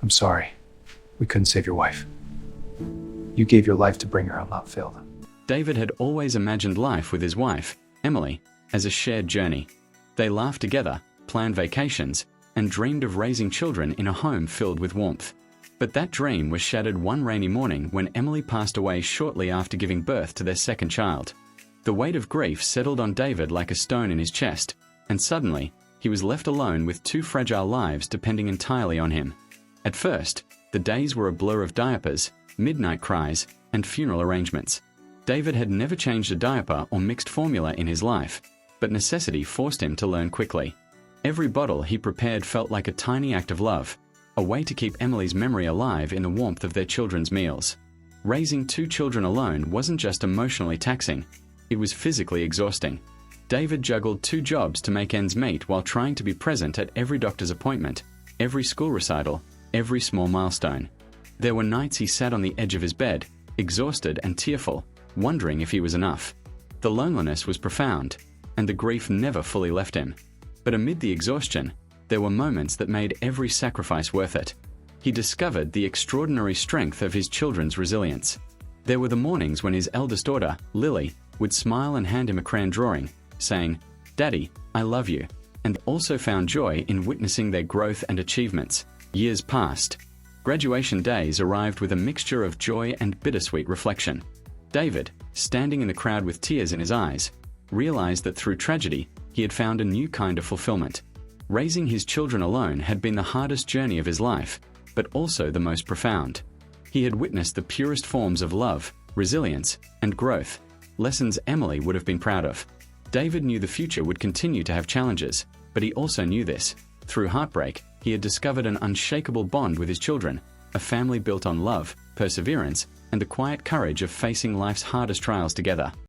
I'm sorry. We couldn't save your wife. You gave your life to bring her, our love failed. David had always imagined life with his wife, Emily, as a shared journey. They laughed together, planned vacations, and dreamed of raising children in a home filled with warmth. But that dream was shattered one rainy morning when Emily passed away shortly after giving birth to their second child. The weight of grief settled on David like a stone in his chest, and suddenly, he was left alone with two fragile lives depending entirely on him. At first, the days were a blur of diapers, midnight cries, and funeral arrangements. David had never changed a diaper or mixed formula in his life, but necessity forced him to learn quickly. Every bottle he prepared felt like a tiny act of love, a way to keep Emily's memory alive in the warmth of their children's meals. Raising two children alone wasn't just emotionally taxing, it was physically exhausting. David juggled two jobs to make ends meet while trying to be present at every doctor's appointment, every school recital, every small milestone. There were nights he sat on the edge of his bed, exhausted and tearful, wondering if he was enough. The loneliness was profound, and the grief never fully left him. But amid the exhaustion, there were moments that made every sacrifice worth it. He discovered the extraordinary strength of his children's resilience. There were the mornings when his eldest daughter, Lily, would smile and hand him a crayon drawing, saying, "Daddy, I love you," and also found joy in witnessing their growth and achievements. Years passed. Graduation days arrived with a mixture of joy and bittersweet reflection. David, standing in the crowd with tears in his eyes, realized that through tragedy, he had found a new kind of fulfillment. Raising his children alone had been the hardest journey of his life, but also the most profound. He had witnessed the purest forms of love, resilience, and growth, lessons Emily would have been proud of. David knew the future would continue to have challenges, but he also knew this. Through heartbreak, he had discovered an unshakable bond with his children, a family built on love, perseverance, and the quiet courage of facing life's hardest trials together.